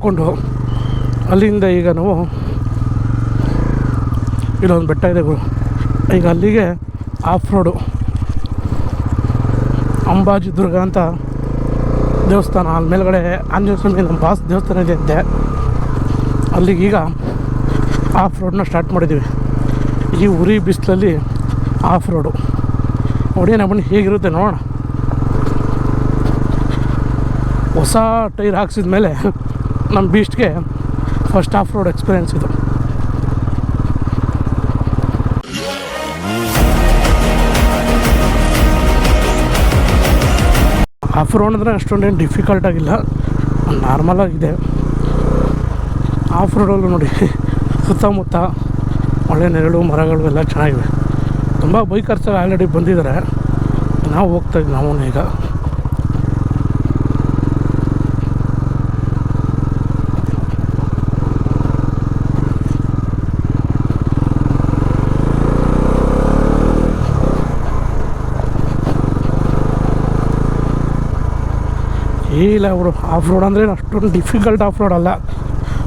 ಕೊಂಡು ಅಲ್ಲಿಂದ ಈಗ ನಾವು ಇಲ್ಲೊಂದು ಬೆಟ್ಟ ಇದೆ ಗುರು, ಈಗ ಅಲ್ಲಿಗೆ ಆಫ್ ರೋಡು ಅಂಬಾಜಿ ದುರ್ಗ ಅಂತ ದೇವಸ್ಥಾನ, ಅಲ್ಲಿ ಮೇಲ್ಗಡೆ ಆಂಜನೇಯ ಸ್ವಾಮಿ ನಮ್ಮ ಬಾಸ್ ದೇವಸ್ಥಾನ ಇದೆ ಅಂತೆ. ಅಲ್ಲಿಗೀಗ ಆಫ್ ರೋಡನ್ನ ಸ್ಟಾರ್ಟ್ ಮಾಡಿದ್ದೀವಿ. ಈ ಉರಿ ಬಿಸಿಲಲ್ಲಿ ಆಫ್ ರೋಡು ಹೊಡೆಯೋಣ ಬನ್ನಿ, ಹೇಗಿರುತ್ತೆ ನೋಡೋಣ. ಹೊಸ ಟೈರ್ ಹಾಕ್ಸಿದ ಮೇಲೆ ನಮ್ಮ ಬೀಸ್ಟ್ಗೆ ಫಸ್ಟ್ ಆಫ್ ರೋಡ್ ಎಕ್ಸ್ಪೀರಿಯೆನ್ಸ್ ಇದು. ಆಫ್ ರೋಡ್ ಅಂದರೆ ಅಷ್ಟೊಂದೇನು ಡಿಫಿಕಲ್ಟ್ ಆಗಿಲ್ಲ, ನಾರ್ಮಲ್ ಆಗಿದೆ. ಆಫ್ ರೋಡಲ್ಲೂ ನೋಡಿ ಸುತ್ತಮುತ್ತ ಒಳ್ಳೆ ನೆರಳು ಮರಗಳು ಎಲ್ಲ ಚೆನ್ನಾಗಿವೆ. ತುಂಬ ಬೈಕರ್ಸ್ ಆಲ್ರೆಡಿ ಬಂದಿದ್ದಾರೆ, ನಾವು ಹೋಗ್ತಾಯಿದ್ವಿ ನಾವು ಈಗ. ಇಲ್ಲ ಅವರು ಆಫ್ ರೋಡ್ ಅಂದರೆ ಅಷ್ಟೊಂದು ಡಿಫಿಕಲ್ಟ್ ಆಫ್ ರೋಡ್ ಅಲ್ಲ,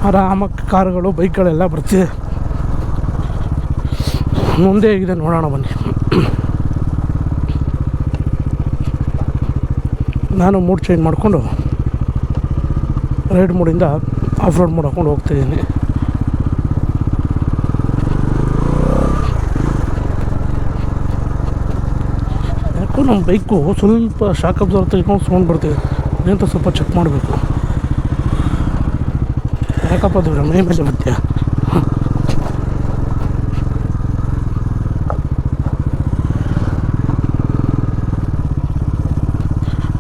ಆರಾಮಾಗಿ ಕಾರುಗಳು ಬೈಕ್ಗಳೆಲ್ಲ ಬರ್ತಿದೆ. ಮುಂದೆ ಹೇಗಿದೆ ನೋಡೋಣ ಬನ್ನಿ. ನಾನು ಮೂಡ್ ಚೇಂಜ್ ಮಾಡಿಕೊಂಡು ರೈಡ್ ಮೂಡಿಂದ ಆಫ್ ರೋಡ್ ಮೂಡ್ ಹಾಕ್ಕೊಂಡು ಹೋಗ್ತಾಯಿದ್ದೀನಿ. ಯಾಕೋ ನಮ್ಮ ಬೈಕು ಸ್ವಲ್ಪ ಶಾಕ್ ಅಬ್ಸರ್ವ್ ತೆಗೆದುಕೊಂಡು ಸೌಂಡ್ ಬರ್ತಿದೆ, ಅದಂತ ಸ್ವಲ್ಪ ಚೆಕ್ ಮಾಡಬೇಕು. ಯಾಕಪ್ಪ ಅದು ಮೈ ಮೇಲೆ ಮತ್ತೆ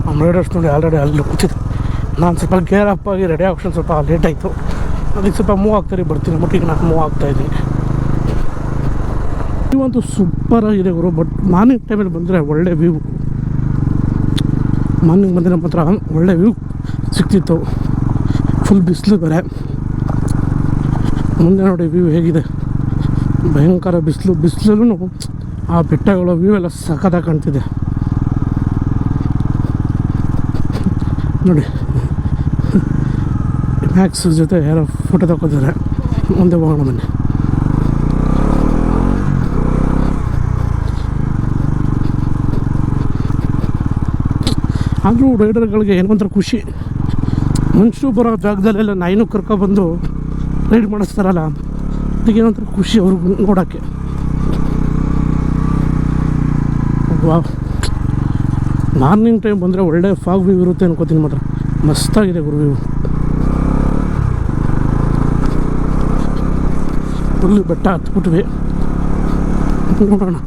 ನಮ್ಮ ರೈಡರ್ಸ್ ನೋಡಿ ಆಲ್ರೆಡಿ ಅಲ್ಲಿ ಕೂತಿದ್ದೆ. ನಾನು ಸ್ವಲ್ಪ ಗೇರ್ ಅಪ್ ಆಗಿ ರೆಡಿ ಆಪ್ಷನ್ ಸ್ವಲ್ಪ ಲೇಟ್ ಆಯಿತು, ಅದಕ್ಕೆ ಸ್ವಲ್ಪ ಮೂವ್ ಆಗ್ತಾರೆ ಬರ್ತೀನಿ. ಬಟ್ ಈಗ ನಾನು ಮೂವ್ ಆಗ್ತಾಯಿದ್ದೀನಿ. ಇವಂತೂ ಸೂಪರಾಗಿದೆ ಗುರು. ಬಟ್ ಮಾರ್ನಿಂಗ್ ಟೈಮಲ್ಲಿ ಬಂದರೆ ಒಳ್ಳೆ ವ್ಯೂ, ಮಾರ್ನಿಂಗ್ ಬಂದರೆ ನಮ್ಮ ಹತ್ರ ಒಳ್ಳೆ ವ್ಯೂ ಸಿಗ್ತಿತ್ತು. ಫುಲ್ ಬಿಸಿಲು ಬೇರೆ. ಮುಂದೆ ನೋಡಿ ವ್ಯೂ ಹೇಗಿದೆ, ಭಯಂಕರ ಬಿಸಿಲಲ್ಲೂ ಆ ಬೆಟ್ಟಗಳ ವ್ಯೂ ಎಲ್ಲ ಸಖತ್ತಾಗಿ ಕಾಣ್ತಿದೆ ನೋಡಿ. ಮ್ಯಾಕ್ಸ್ ಜೊತೆ ಯಾರೋ ಫೋಟೋ ತಗೋತಾರೆ. ಮುಂದೆ ಹೋಗೋಣ ಬನ್ನಿ. ಆದರೂ ರೈಡರ್ಗಳಿಗೆ ಏನೊಂಥರ ಖುಷಿ, ಮನುಷ್ಯರು ಬರೋ ಜಾಗದಲ್ಲೆಲ್ಲ ನಾಯಿನೂ ಕರ್ಕೊಬಂದು ರೈಡ್ ಮಾಡಿಸ್ತಾರಲ್ಲ, ಅದಕ್ಕೆ ಏನೊಂಥರ ಖುಷಿ ಅವ್ರಿಗೆ ನೋಡೋಕ್ಕೆ. ವಾವ್, ಮಾರ್ನಿಂಗ್ ಟೈಮ್ ಬಂದರೆ ಒಳ್ಳೆ ಫಾಗ್ ವ್ಯೂ ಇರುತ್ತೆ ಅನ್ಕೋತೀನಿ. ಮಾತ್ರ ಮಸ್ತಾಗಿದೆ ಗುರು ವ್ಯೂ. ಫುಲ್ಲು ಬೆಟ್ಟ ಹತ್ಬಿಟ್ವಿ, ನೋಡೋಣ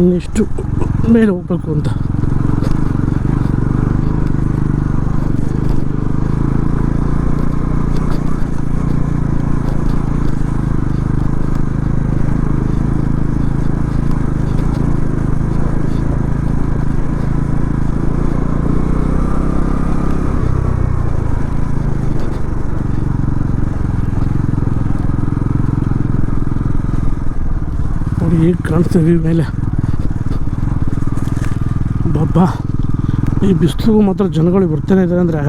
ಇನ್ನೆಷ್ಟು ಮೇಲೆ ಹೋಗ್ಬೇಕು ಅಂತ. ಈಗ ಕಾಣಿಸ್ತೀವಿ ಮೇಲೆ ಬಾಬಾ. ಈ ಬಿಸಿಲು ಮಾತ್ರ ಜನಗಳು ಬರ್ತಾನೆ ಇದ್ದಾರೆ ಅಂದರೆ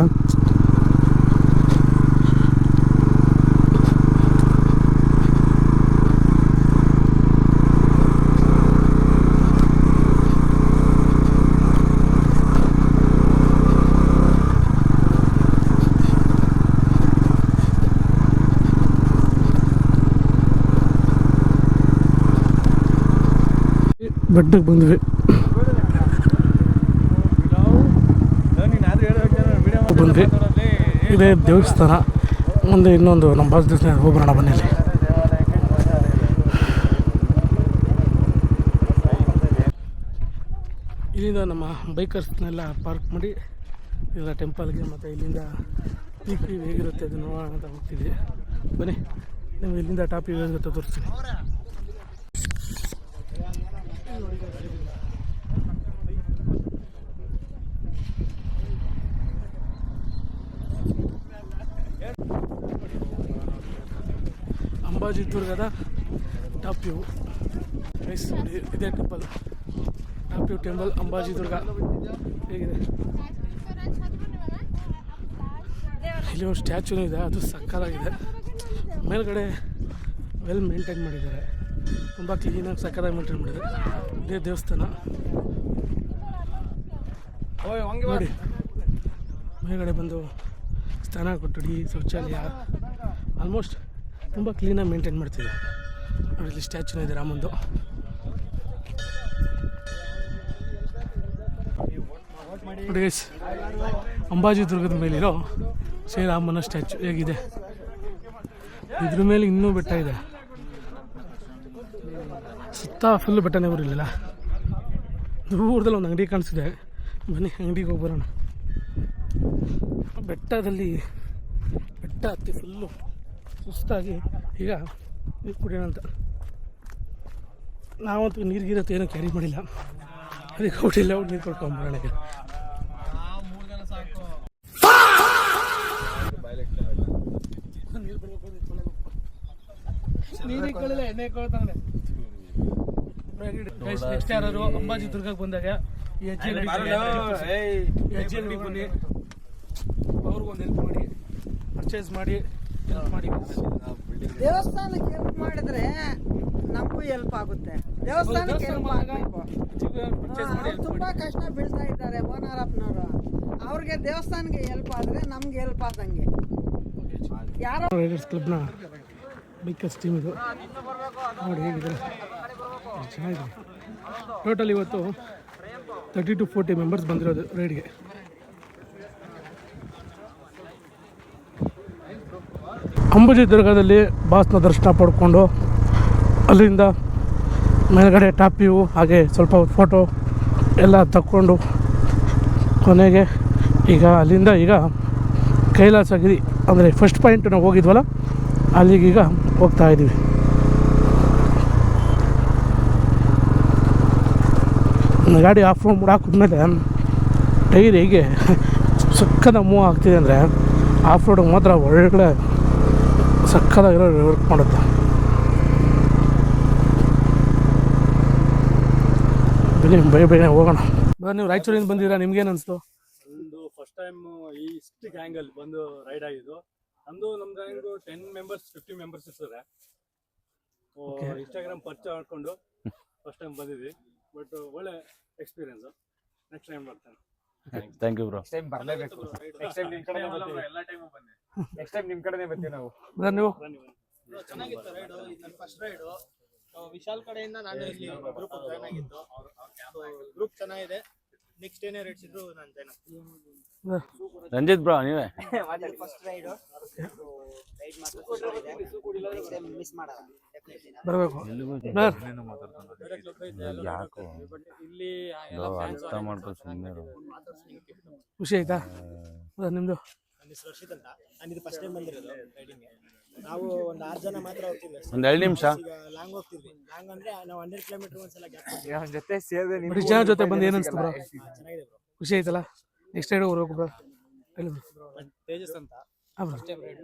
ಬೆಟ್ಟಕ್ಕೆ ಬಂದ್ವಿ. ಇದೇ ದೇವಸ್ಥಾನ. ಮುಂದೆ ಇನ್ನೊಂದು ನಮ್ಮ ಬಾಸ್ ದೇವಸ್ಥಾನ ಹೋಗೋಣ ಬನ್ನಿಲ್ಲಿ. ಇಲ್ಲಿಂದ ನಮ್ಮ ಬೈಕರ್ಸ್ನೆಲ್ಲ ಪಾರ್ಕ್ ಮಾಡಿ ಇಲ್ಲ ಟೆಂಪಲ್ಗೆ, ಮತ್ತು ಇಲ್ಲಿಂದ ಪೀಕ್ ವ್ಯೂ ಹೇಗಿರುತ್ತೆ ಅದು ನೋಡೋಣ ಅಂತ ಹೋಗ್ತಿದ್ವಿ. ಬನ್ನಿ ನಿಮ್ಗೆ ಇಲ್ಲಿಂದ ಟಾಪ್ ವ್ಯೂ ಹೇಗಿರುತ್ತೆ ತೋರಿಸ್ತೀನಿ. ಅಂಬಾಜಿ ದುರ್ಗದ ಟಾಪ್ ವ್ಯೂ ಇದೇ temple, top view temple Ambaji Durga ಹೇಗಿದೆ. ಇಲ್ಲಿ ಒಂದು ಸ್ಟ್ಯಾಚ್ಯೂನೂ ಇದೆ, ಅದು ಸಕ್ಕತ್ತಾಗಿದೆ. ಮೇಲ್ಗಡೆ ವೆಲ್ ಮೇಂಟೈನ್ ಮಾಡಿದ್ದಾರೆ, ತುಂಬ ಕ್ಲೀನಾಗಿ ಸಕ್ಕತ್ತಾಗಿ ಮೇಂಟೈನ್ ಮಾಡಿದ್ದಾರೆ. ಇದೇ ದೇವಸ್ಥಾನ ನೋಡಿ. ಮೇಲ್ಗಡೆ ಬಂದು ಸ್ನಾನ ಕೊಠಡಿ, ಶೌಚಾಲಯ ಆಲ್ಮೋಸ್ಟ್ ತುಂಬ ಕ್ಲೀನಾಗಿ ಮೇಂಟೈನ್ ಮಾಡ್ತಿದೆ. ಇಲ್ಲಿ ಸ್ಟ್ಯಾಚ್ಯೂನ ಇದೆ ರಾಮಂದು. ನೋಡಿ ಅಂಬಾಜಿ ದುರ್ಗದ ಮೇಲಿರೋ ಶ್ರೀರಾಮನ ಸ್ಟ್ಯಾಚು ಹೇಗಿದೆ. ಇದ್ರ ಮೇಲೆ ಇನ್ನೂ ಬೆಟ್ಟ ಇದೆ, ಸುತ್ತ ಫುಲ್ಲು ಬೆಟ್ಟನೇ ಬರಲಿಲ್ಲ. ದೂರದಲ್ಲಿ ಒಂದು ಅಂಗಡಿ ಕಾಣಿಸಿದೆ, ಬನ್ನಿ ಅಂಗಡಿಗೆ ಹೋಗಿ ಬರೋಣ. ಬೆಟ್ಟ ಹತ್ತಿ ಫುಲ್ಲು ಸುಸ್ತಾಗಿ ಈಗ ನೀರು ಕುಡಿಯೋಣ ಅಂತ. ನಾವಂತೂ ನೀರಿಗಿರತ್ತೆ ಏನೂ ಕ್ಯಾರಿ ಮಾಡಿಲ್ಲ, ಅದಕ್ಕೆ ಹೋಗಿಲ್ಲ, ನೀರು ಕೊಡ್ಕೊಂಬರೋಣ. ನೆಕ್ಸ್ಟ್ ಯಾರು ಅಂಬಾಜಿ ದುರ್ಗಕ್ಕೆ ಬಂದಾಗ ಈ ಹೆಜ್ಜೆ ಅಂಗಡಿಗೆ ಬನ್ನಿ, ಅವ್ರಿಗೊಂದು ಹೆಲ್ಪ್ ಮಾಡಿ, ಪರ್ಚೇಸ್ ಮಾಡಿ ಹೆಲ್ಪ್ ಮಾಡಿ. ದೇವಸ್ಥಾನಕ್ಕೆ ಹೆಲ್ಪ್ ಮಾಡಿದ್ರೆ ನಮಗೂ ಹೆಲ್ಪ್ ಆಗುತ್ತೆ. ದೇವಸ್ಥಾನಕ್ಕೆ ಹೆಲ್ಪ್ ಆಗಬೇಕು. ತುಂಬಾ ಕಷ್ಟ ಬೀಳ್ತಾ ಇದ್ದಾರೆ ಓನರಪ್ಪನವರು, ಅವ್ರಿಗೆ ದೇವಸ್ಥಾನಕ್ಕೆ ಹೆಲ್ಪ್ ಆದರೆ ನಮ್ಗೆ ಹೆಲ್ಪ್ ಆದಂಗೆ. ಯಾರೋ ರೈಡರ್ಸ್ ಕ್ಲಬ್ನ ಬೈಕರ್ಸ್ ಟೀಮ್ ಇದು ನೋಡಿ ಹೇಗಿದೆ, ಚೆನ್ನಾಗಿದೆ. ಟೋಟಲ್ ಇವತ್ತು 30 to 40 ಮೆಂಬರ್ಸ್ ಬಂದಿರೋದು ರೈಡ್ಗೆ. ಅಂಬಾಜಿ ದುರ್ಗದಲ್ಲಿ ಬಾಸ್ನ ದರ್ಶನ ಪಡ್ಕೊಂಡು ಅಲ್ಲಿಂದ ಮೇಲ್ಗಡೆ ಟಾಪ್ ವ್ಯೂ ಹಾಗೆ ಸ್ವಲ್ಪ ಫೋಟೋ ಎಲ್ಲ ತಕ್ಕೊಂಡು ಕೊನೆಗೆ ಅಲ್ಲಿಂದ ಕೈಲಾಸಗಿರಿ ಅಂದರೆ ಫಸ್ಟ್ ಪಾಯಿಂಟ್ ನಾವು ಹೋಗಿದ್ವಲ್ಲ ಅಲ್ಲಿಗೀಗ ಹೋಗ್ತಾ ಇದ್ದೀವಿ. ಗಾಡಿ ಆಫ್ ರೋಡ್ ಹಾಕಿದ್ಮೇಲೆ ಟೈರ್ ಹೇಗೆ ಸಕ್ಕದ ಮೂವ್ ಆಗ್ತಿದೆ ಅಂದರೆ ಆಫ್ ರೋಡಿಗೆ ಮಾತ್ರ ಒಳ್ಳೆ ಸಕ್ಕದಾಗಿರೋ ವರ್ಕ್ ಮಾಡುತ್ತೆ. ಬನ್ನಿ ಬೇಗ ಹೋಗೋಣ. ನೀವು ರಾಯಚೂರಿಂದ ಬಂದಿದ್ದೀರಾ, ನಿಮ್ಗೇನು ಅನಿಸ್ತು? ಒಂದು ಫಸ್ಟ್ ಟೈಮ್ ಈ ಇಷ್ಟು ಗ್ಯಾಂಗಲ್ ಬಂದು ರೈಡ್ ಆಗಿದ್ದು. ನಮ್ಮದು ನಮ್ಮ ಗ್ಯಾಂಗು 10 ಮೆಂಬರ್ಸ್ 15 ಮೆಂಬರ್ಸ್ ಇರ್ತಾರೆ. ಇನ್ಸ್ಟಾಗ್ರಾಮ್ ಪರಿಚಯ ಮಾಡ್ಕೊಂಡು ಫಸ್ಟ್ ಟೈಮ್ ಬಂದಿದ್ವಿ, ಬಟ್ ಒಳ್ಳೆ ಎಕ್ಸ್ಪೀರಿಯನ್ಸ್. ನೆಕ್ಸ್ಟ್ ಟೈಮ್ ಬರ್ತೇನೆ. Thank you bro. Next time ಬರಲೇಬೇಕು. ನೆಕ್ಸ್ಟ್ ಟೈಮ್ ನಿಮ್ಮ ಕಡೆನೇ ಬರ್ತೀವಿ. ಎಲ್ಲ ಟೈಮು ಬನ್ನಿ. ನೆಕ್ಸ್ಟ್ ಟೈಮ್ ನಿಮ್ಮ ಕಡೆನೇ ಬರ್ತೀವಿ ನಾವು. ನೀವು ಚೆನ್ನಾಗಿತ್ತು ರೈಡು, ನನ್ನ ಫಸ್ಟ್ ರೈಡು. ವಿಶಾಲ್ ಕಡೆಯಿಂದ ನಾನು ಇಲ್ಲಿ ಗ್ರೂಪ್ ಜಾಯ್ನ್ ಆಗಿದ್ದು. ಗ್ರೂಪ್ ಚೆನ್ನಾಗಿದೆ. ನೆಕ್ಸ್ಟ್ ಏನೇ ರೈಡ್ಸ್ ಇದ್ರು ನಾನು ಜಾಯ್ನ್ ಆಗ್ತೀನಿ. ರಂಜಿತ್ ಬ್ರೋ ನೀವೇ ಫಸ್ಟ್ ರೈಡು ರೈಡ್ ಮಾತ್ರ ನೆಕ್ಸ್ಟ್ ಟೈಮ್ ಮಿಸ್ ಮಾಡಲ್ಲ, ಡೆಫಿನೆಟ್ಲಿ ಬರಬೇಕು. ಯಾಕೋ ಇಲ್ಲಿ ಅರ್ಥ ಮಾಡ್ಕೊ ಸುಮ್ಮನೆ ಖುಷಿ ಆಯ್ತಾ ನಿಮ್ಮದು? ನನ್ನ ಹೆಸರು ರಶೀದ್ ಅಂತ. ನಾನು ಇದು ಫಸ್ಟ್ ಟೈಮ್ ಬಂದಿರೋದು ರೈಡಿಂಗ್ಗೆ. ನಾವು ಒಂದು 6 ಜನ ಮಾತ್ರ ಹೋಗ್ತಿದ್ವಿ. ಒಂದು 2 ನಿಮಿಷ ಈಗ ಲಾಂಗ್ ಹೋಗ್ತಿದ್ವಿ. ಲಾಂಗ್ ಅಂದ್ರೆ ನಾವು 100 ಕಿಲೋಮೀಟರ್ ಒಂದ್ಸಲ ಗ್ಯಾಪ್ ಅವನ ಜೊತೆ ಸೇರಿದೆ ನೀವು. ಬರೀ ಜನ ಜೊತೆ ಬಂದು ಏನು ಅನಿಸ್ತು ಬ್ರೋ? ಚೆನ್ನಾಗಿದೆ ಬ್ರೋ. ಖುಷಿ ಆಯ್ತಲ್ಲ? ನೆಕ್ಸ್ಟ್ ರೈಡ್ ಹೋಗ್ಬೇಕು ಬ್ರೋ. ಹೇಳಿ ಬ್ರೋ. ತೇಜಸ್ ಅಂತ ಹಾಂ bro. First time ride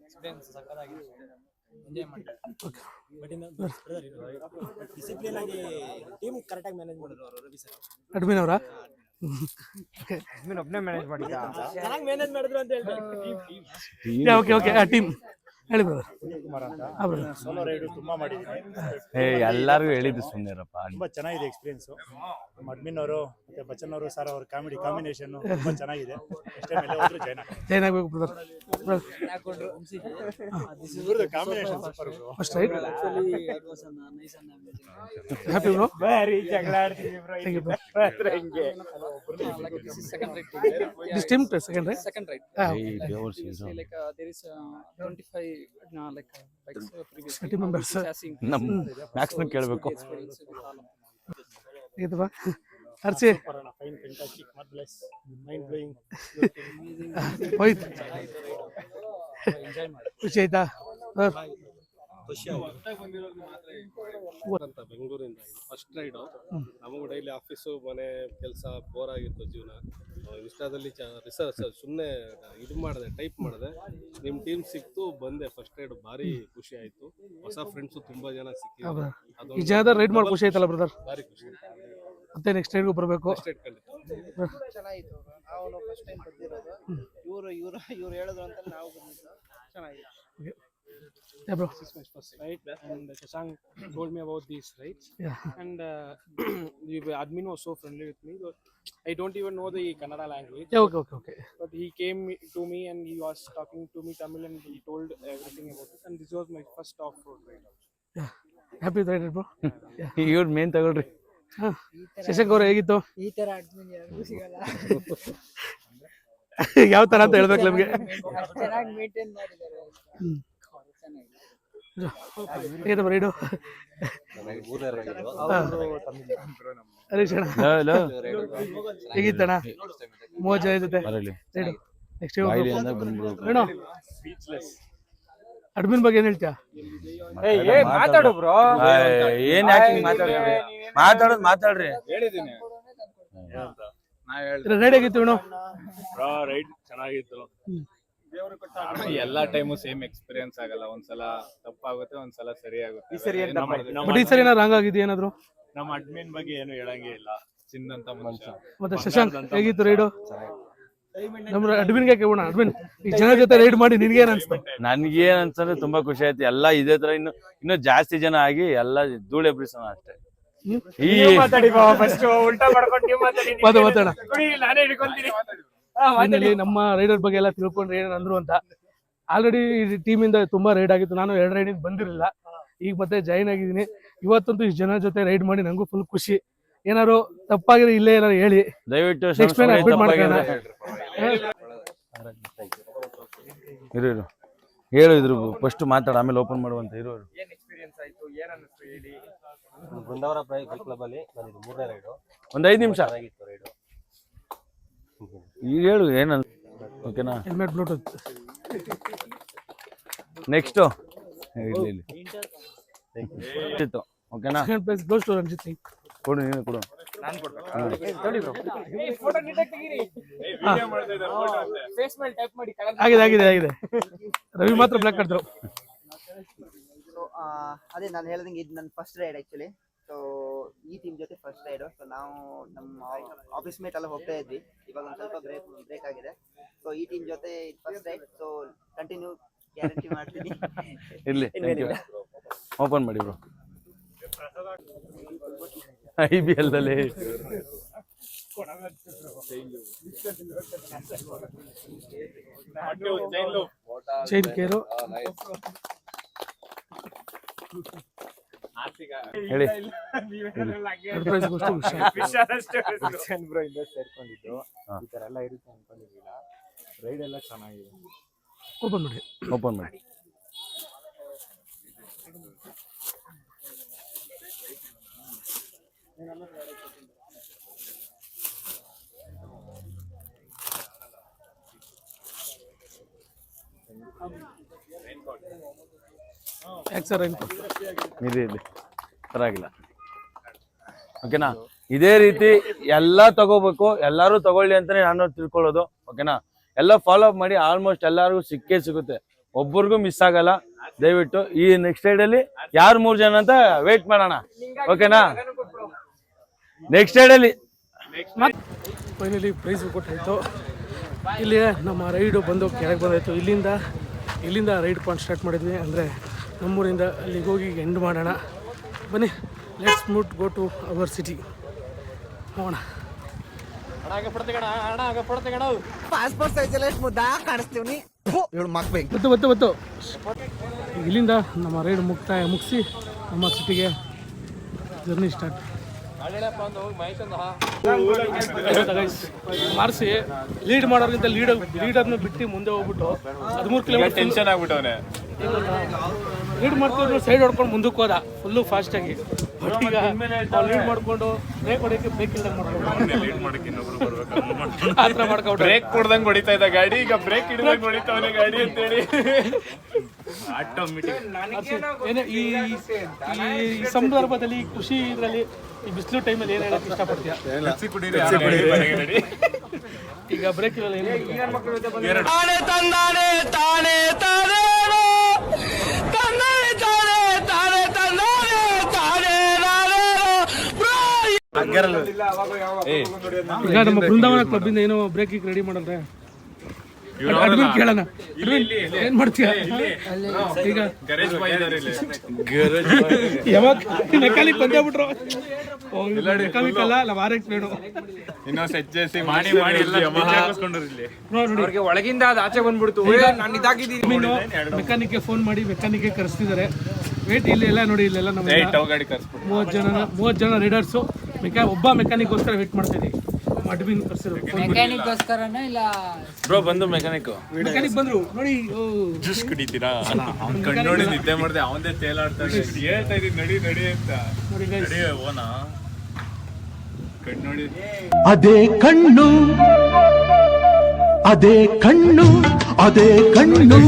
experience ಸಕ್ಕತ್ತಾಗಿದೆ, ಎಂಜಾಯ್ ಮಾಡಿದ್ವಿ. ಬಟ್ ಇನ್ನು ಡಿಸಿಪ್ಲಿನ್ ಆಗಿ ಟೀಮ್ ಕರೆಕ್ಟಾಗಿ ಮ್ಯಾನೇಜ್ ಮಾಡಿದ್ರು ಅವರು, ರವಿ ಸರ್. ಅಡ್ಮಿನ್ ಅವರಾ? ನೀನು ಒಬ್ಬನೇ ಮ್ಯಾನೇಜ್ ಮಾಡಿದ್ದ? ಚೆನ್ನಾಗಿ ಮ್ಯಾನೇಜ್ ಮಾಡಿದ್ರು ಅಂತ ಹೇಳ್ತಾರೆ. ಓಕೆ ಓಕೆ ಟೀಮ್ ಹೇಳಿ ಬ್ರದರ್. ಹಾಂ ಬ್ರದರ್. ಸೋಲೋ ರೈಡು ತುಂಬ ಮಾಡಿದ್ದೀನಿ. ಎಲ್ಲರಿಗೂ ಹೇಳಿದ್ದು ಸುಮ್ಮನೆರಪ್ಪ. ತುಂಬ ಚೆನ್ನಾಗಿದೆ ಎಕ್ಸ್ಪೀರಿಯನ್ಸು. ನಮ್ಮ ಅಡ್ಮಿನ್ ಅವರು ಮತ್ತು ಬಚ್ಚನ್ ಅವರು ಸರ್ ಅವ್ರ ಕಾಂಬಿನೇಷನ್ನು ತುಂಬ ಚೆನ್ನಾಗಿದೆ. ಎಷ್ಟೇ ಮೇಲೆ ಹೋದ್ರು ಜೈನ್ ಆಗಬೇಕು ಬ್ರದರ್. ಇವ್ರದ್ದು combination super bro. First ride happy bro. ಬರೀ ಜಗಳ ಆಡ್ತೀವಿ ಬ್ರೋ. Thank you bro. ಹಿಂಗೆ this team second ride. Second ride. Previously, like there is 25 like bikes previous 30 members. ನಮ್ಮ ಮ್ಯಾಕ್ಸ್ನ ಕೇಳಬೇಕು. ಇದು ಬಾ ಅರ್ಚಿ fine fantastic marvellous mind blowing. ಹೋಯ್ತು. ಖುಷಿ ಆಯ್ತಾ? ಅಂತ ಬೆಂಗಳೂರಿಂದ ಫಸ್ಟ್ ರೈಡು. ನಮಗೂ ಡೈಲಿ ಆಫೀಸು ಮನೆ ಕೆಲಸ ಬೋರ್ ಆಗಿತ್ತು ಜೀವನ. ಇನ್ಸ್ಟಾದಲ್ಲಿ ಸುಮ್ಮನೆ ಇದು ಮಾಡಿದೆ, ಟೈಪ್ ಮಾಡಿದೆ, ನಿಮ್ಮ ಟೀಮ್ ಸಿಕ್ತು, ಬಂದೆ. ಫಸ್ಟ್ ರೈಡ್ ಭಾರಿ ಖುಷಿ ಆಯ್ತು. ಹೊಸ ಫ್ರೆಂಡ್ಸು ತುಂಬಾ ಜನ ಸಿಕ್ಕಿದ್ರು. ಈ ಜಾಗದಲ್ಲಿ ರೈಡ್ ಮಾಡಿ ಖುಷಿ ಆಯ್ತಲ್ಲ ಬ್ರದರ್? ಭಾರಿ ಖುಷಿ. ಮತ್ತೆ ನೆಕ್ಸ್ಟ್ ರೈಡ್ಗೂ ಬರಬೇಕು. ಚೆನ್ನಾಗಿತ್ತು. ನಾವು ಫಸ್ಟ್ ಟೈಮ್ ಬಂದಿರೋದು. ಇವ್ರು ಹೇಳಿದ್ರು ಅಂತ ನಾವು ಬಂದಿದ್ದು. ಚೆನ್ನಾಗಿದೆ. Yeah, bro. This is my first ride, and Shashank told me about these rides. Yeah. And the admin was so friendly with me. I don't even know the Kannada language. Yeah, okay. But he came to me and he was talking to me Tamil and he told everything about it. And this was my first off-road ride. Yeah. Happy ride, bro. ಇವ್ರ main ತಗೊಳ್ರಿ. ಶಶಾಂಕ್ ಅವ್ರು ಹೇಗಿತ್ತು? ಈ ತರ admin ಯಾರಿಗೂ ಸಿಗಲ್ಲ. ಯಾವ ತರ ಅಂತ ಹೇಳ್ಬೇಕು ನಮ್ಗೆ. ಚೆನ್ನಾಗಿ ಮೇಂಟೈನ್ ಮಾಡಿದ್ದಾರೆ. ಏನು ರೈಡು? ಹರೀಶ್ ಅಣ್ಣ ಹೇಗಿತ್ತಣ್ಣ? ಮೋಜ ಜೊತೆ ರೈಡು. ನೆಕ್ಸ್ಟ್ ಏನು ಅಡ್ಮಿನ್ ಬಗ್ಗೆ ಏನ್ ಹೇಳ್ತೀಯಾ? ಮಾತಾಡು ಬ್ರೋ. ಏನ್ ಯಾಕೆ ಮಾತಾಡ್ರಿ. ಹೇಳಿದ್ದೀನಿ ರೈಡ್ ಆಗಿತ್ತು ಅಣ್ಣ? ರೈಡ್ ಚೆನ್ನಾಗಿತ್ತು. ಎಲ್ಲಾ ಟೈಮು ಸೇಮ್ ಎಕ್ಸ್ಪೀರಿಯನ್ಸ್ ಆಗಲ್ಲ. ಒಂದ್ಸಲ ತಪ್ಪಾಗುತ್ತೆ, ಒಂದ್ಸಲ ಸರಿ ಆಗುತ್ತೆ. ಬಟ್ ಈ ಸರಿ ಏನಾದ್ರು ರಾಂಗ್ ಆಗಿದೆಯಾ ಏನಾದ್ರು? ನಮ್ಮ ಅಡ್ಮಿನ್ ಬಗ್ಗೆ ಏನು ಹೇಳಂಗೇ ಇಲ್ಲ. ಚಿನ್ನಂತ ಮನುಷ್ಯ. ಮತ್ತೆ ಶಶಾಂಕ್ ಹೇಗಿತ್ತು ರೈಡು? ನಮ್ಮ ಅಡ್ಮಿನ್ಗೆ ಕೇಳೋಣ. ಅಡ್ಮಿನ್ ಈ ಜನ ಜೊತೆ ರೈಡ್ ಮಾಡಿ ನಿನ್ಗೇನ್ ಅನ್ಸ್ತು? ನನ್ಗೇನ್ ಅನ್ಸಂದ್ರೆ ತುಂಬಾ ಖುಷಿ ಆಯ್ತು. ಎಲ್ಲ ಇದೇ ತರ ಇನ್ನು ಜಾಸ್ತಿ ಜನ ಆಗಿ ಎಲ್ಲ ಧೂಳೆ ಎಬ್ರಿಸೋಣ ಅಷ್ಟೇ. ಮಾತಾಡ ನಮ್ಮ ರೈಡರ್ ಬಗ್ಗೆ ಎಲ್ಲ ತಿಳ್ಕೊಂಡ್ರೆ ಏನ್ ಅಂದ್ರು ಅಂತ. ಆಲ್ರೆಡಿ ಟೀಮ್ ಇಂದ ತುಂಬಾ ರೈಡ್ ಆಗಿತ್ತು. ನಾನು 2 ರೈಡ್ ಬಂದಿರಲಿಲ್ಲ, ಈಗ ಮತ್ತೆ ಜಾಯಿನ್ ಆಗಿದ್ದೀನಿ. ಇವತ್ತಂತೂ ಇಷ್ಟು ಜನ ಜೊತೆ ರೈಡ್ ಮಾಡಿ ನಂಗೂ ಫುಲ್ ಖುಷಿ. ಏನಾದ್ರು ತಪ್ಪಾಗಿದೆ ಇಲ್ಲೇ ಏನಾರು ಹೇಳಿ, ದಯವಿಟ್ಟು ನೆಕ್ಸ್ಟ್ ಟೈಮ್ ಅಡ್ಮಿಟ್ ಮಾಡ್ಕೊಳ್ಳೋಣ. ಹೇಳು ಇದ್ರು ಫಸ್ಟ್ ಮಾತಾಡ, ಆಮೇಲೆ ಓಪನ್ ಮಾಡುವಂತ. ಇರೋರು ಏನ್ ಎಕ್ಸ್ಪೀರಿಯನ್ಸ್ ಆಯ್ತು, ಏನ್ ಅನ್ನಿಸ್ತು ಹೇಳಿ. ಬೃಂದಾವನ ಬೈಕ್ ಕ್ಲಬ್ ಅಲ್ಲಿ ಬಂದಿದ್ದು 3ನೇ ರೈಡು. ಒಂದ್ 5 ನಿಮಿಷ ಆಗಿತ್ತು ರೈಡು. ಈಗ ಹೇಳು ಏನಂತ. ಓಕೆನಾ? ಹೆಲ್ಮೆಟ್ ಬ್ಲೂಟೂತ್ ನೆಕ್ಸ್ಟ್ ಇಲ್ಲಿ ಓಕೆನಾ? Second place goes to Ranjit Singh. ಕೊಡು, ನೀನು ಕೊಡು. ಆಗಿದೆ. ರವಿ ಮಾತ್ರ ಬ್ಲಾಕ್ ಮಾಡಿದ್ರು. ಅದೇ ನಾನು ಹೇಳ್ದಂಗೆ ಇದು ನನ್ನ ಫಸ್ಟ್ ರೈಡ್ ಆ್ಯಕ್ಚುಲಿ. ಸೊ ಈ ಟೀಮ್ ಜೊತೆ ಫಸ್ಟ್ ರೈಡು. ಸೊ ನಾವು ನಮ್ಮ ಆಫೀಸ್ ಮೇಟ್ ಎಲ್ಲ ಹೋಗ್ತಾ ಇದ್ವಿ. ಇವಾಗ ಒಂದು ಸ್ವಲ್ಪ ಬ್ರೇಕ್ ಆಗಿದೆ. ಸೊ ಈ ಟೀಮ್ ಜೊತೆ first ride. So continue guarantee ಮಾಡ್ತೀನಿ. ಇರ್ಲಿ, ಓಪನ್ ಮಾಡಿ ಬ್ರೋ. IBL ದಲ್ಲಿ ಚೈನ್ ಕೇರು ಹೇಳಿ. ಸೇರ್ಕೊಂಡಿದ್ದು ಈ ತರ ಎಲ್ಲ ಇರುತ್ತೆ ಅನ್ಕೊಂಡಿರ್ಲಿಲ್ಲ. ರೈಡ್ ಎಲ್ಲ ಚೆನ್ನಾಗಿದೆ. ಓಪನ್ ಮಾಡಿ. ಇಲ್ಲಿ ಪರವಾಗಿಲ್ಲ. ಓಕೆನಾ? ಇದೇ ರೀತಿ ಎಲ್ಲ ತಗೋಬೇಕು, ಎಲ್ಲಾರು ತಗೊಳ್ಳಿ ಅಂತಾನೆ ನಾನು ತಿಳ್ಕೊಳ್ಳೋದು. ಓಕೆನಾ? ಎಲ್ಲ ಫಾಲೋ ಅಪ್ ಮಾಡಿ. ಆಲ್ಮೋಸ್ಟ್ ಎಲ್ಲರಿಗೂ ಸಿಗುತ್ತೆ, ಒಬ್ಬರಿಗೂ ಮಿಸ್ ಆಗಲ್ಲ. ದಯವಿಟ್ಟು ಈ ನೆಕ್ಸ್ಟ್ ರೈಡ್ ಅಲ್ಲಿ ಯಾರು 3 ಜನ ಅಂತ ವೇಟ್ ಮಾಡೋಣ. ಓಕೆನಾ? ನೆಕ್ಸ್ಟ್ ರೈಡ್ ಅಲ್ಲಿ ಫೈನಲಿ ಪ್ರೈಸ್ ಕೊಟ್ಟಾಯ್ತು. ಇಲ್ಲಿ ನಮ್ಮ ರೈಡು ಬಂದು ಕೆಳಗೆ ಬಂದಾಯ್ತು. ಇಲ್ಲಿಂದ ರೈಡ್ ಪಾಯಿಂಟ್ ಸ್ಟಾರ್ಟ್ ಮಾಡಿದ್ವಿ. ಅಂದರೆ ನಮ್ಮೂರಿಂದ ಅಲ್ಲಿಗೆ ಹೋಗಿ ಎಂಡ್ ಮಾಡೋಣ. ಬನ್ನಿ, let's go to our city. ಹೋಗೋಣ. ಪಾಸ್ಪೋರ್ಟ್ ಸೈಜಲ್ಲಿ ಎಷ್ಟು ಮುದ್ದಾ ಕಾಣಿಸ್ತೀವಿ. ಗೊತ್ತು. ಇಲ್ಲಿಂದ ನಮ್ಮ ರೈಡ್ ಮುಗಿಸಿ ನಮ್ಮ ಸಿಟಿಗೆ ಜರ್ನಿ ಸ್ಟಾರ್ಟ್. ಮಾರ್ಸಿ ಲೀಡ್ ಮಾಡೋರ್ಗಿಂತ ಲೀಡರ್ನ ಬಿಟ್ಟು ಮುಂದೆ ಹೋಗ್ಬಿಟ್ಟು 13 ಕಿಲೋಮೀಟರ್ ಟೆನ್ಷನ್ ಆಗ್ಬಿಟ್ಟವನೆ. ಲೀಡ್ ಮಾಡ್ಕೊಂಡು ಸೈಡ್ ಹೊಡ್ಕೊಂಡು ಮುಂದಕ್ಕೆ ಹೋದ ಫುಲ್ಲು ಫಾಸ್ಟಾಗಿ. ಬಟ್ ಈಗ ಲೀಡ್ ಮಾಡ್ಕೊಂಡು ಬ್ರೇಕ್ ಹೊಡಿಯೋಕ್ಕೆ ಬ್ರೇಕ್ ಇಲ್ದಂಗೆ ಮಾಡ್ಕೊಂಡು ಬ್ರೇಕ್ ಕೊಡ್ದಂಗೆ ಹೊಡಿತಾ ಇದ್ದ ಗಾಡಿ, ಈಗ ಬ್ರೇಕ್ ಹಿಡಿದಂಗೆ ಹೊಡಿತಾವನೆ ಗಾಡಿ ಅಂತೇಳಿ. ಈ ಸಂದರ್ಭದಲ್ಲಿ ಖುಷಿ ಇದರಲ್ಲಿ ಈ ಬಿಸಿಲು ಟೈಮಲ್ಲಿ ಏನು ಹೇಳಕ್ಕೆ ಇಷ್ಟಪಡ್ತೀಯ? ಈಗ ಬ್ರೇಕ್ ಇರಲ್ಲ. ಈಗ ನಮ್ಮ ಬೃಂದಾವನ ಕ್ಲಬ್ಬಿಂದ ಏನೋ ಬ್ರೇಕಿಗೆ ರೆಡಿ ಮಾಡಂದ್ರೆ ಅಡ್ಮಿನ್ ಕೇಳೋಣ. ಏನ್ ಮಾಡ್ತೀಯ ಈಗ? ಯಾವಾಗ ಮೆಕ್ಯಾನಿಕ್ ಬಂದೇ ಬಿಟ್ರು. ಮೆಕ್ಯಾನಿಕ್ ಅಲ್ಲ ನಾವು RX ಬೇಡ. ಒಳಗಿಂದ ಅದು ಆಚೆ ಬಂದ್ಬಿಡ್ತು. ನಾನು ಇದಾಗಿದ್ದೀನಿ. ಮೆಕ್ಯಾನಿಕ್ಗೆ ಫೋನ್ ಮಾಡಿ ಮೆಕ್ಯಾನಿಕ್ಗೆ ಕರೆಸ್ತಿದ್ದಾರೆ. ವೇಟ್ ಇಲ್ಲೆಲ್ಲ ನೋಡಿ, ಇಲ್ಲೆಲ್ಲ ನಮ್ಮ 30 ಜನ ರೈಡರ್ಸು ಒಬ್ಬ ಮೆಕ್ಯಾನಿಕ್ಗೋಸ್ಕರ ವೇಟ್ ಮಾಡ್ತಾ ಇದ್ದೀವಿ. ಅಡ್ಮಿನ್ ಕರ್ಸಿರೋದು ಮೆಕ್ಯಾನಿಕ್ಗೋಸ್ಕರನ ಇಲ್ಲ ಬ್ರೋ ಬಂದು ಮೆಕ್ಯಾನಿಕ್ ಬಂದ್ರು ನೋಡಿ. ಜ್ಯೂಸ್ ಕುಡಿತೀರಾ? ಅವ್ನ್ ಕಣ್ಣು ನೋಡಿ ನಿದ್ದೆ ಮಾಡಿದೆ, ಅವನದೇ ತೇಲಾಡ್ತಾನೆ. ಹೇಳ್ತಾ ಇದೀನಿ ನಡಿ ನಡಿ ಅಂತ. ನಡಿ ಓನಾ ಕಣ್ಣು ನೋಡಿ. ಅದೇ ಕಣ್ಣು ಅದೇ ಕಣ್ಣು ಅದೇ ಕಣ್ಣು.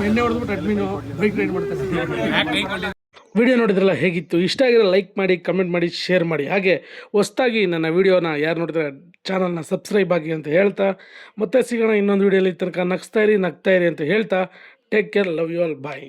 ಎಣ್ಣೆ ಹೊಡೆದ್ಬಿಟ್ಟು ಅಡ್ಮಿನು ಬೈಕ್ ರೈಡ್ ಮಾಡ್ತಾರೆ. ವಿಡಿಯೋ ನೋಡಿದ್ರಲ್ಲ, ಹೇಗಿತ್ತು? ಇಷ್ಟ ಆಗಿರೋ ಲೈಕ್ ಮಾಡಿ, ಕಮೆಂಟ್ ಮಾಡಿ, ಶೇರ್ ಮಾಡಿ. ಹಾಗೆ ಹೊಸ್ದಾಗಿ ನನ್ನ ವಿಡಿಯೋನ ಯಾರು ನೋಡಿದ್ರೆ ಚಾನಲ್ನ ಸಬ್ಸ್ಕ್ರೈಬ್ ಆಗಿ ಅಂತ ಹೇಳ್ತಾ ಮತ್ತೆ ಸಿಗೋಣ ಇನ್ನೊಂದು ವಿಡಿಯೋಲಿ. ತನಕ ನಗ್ತಾ ಇರಿ ಅಂತ ಹೇಳ್ತಾ take care, love you all, bye.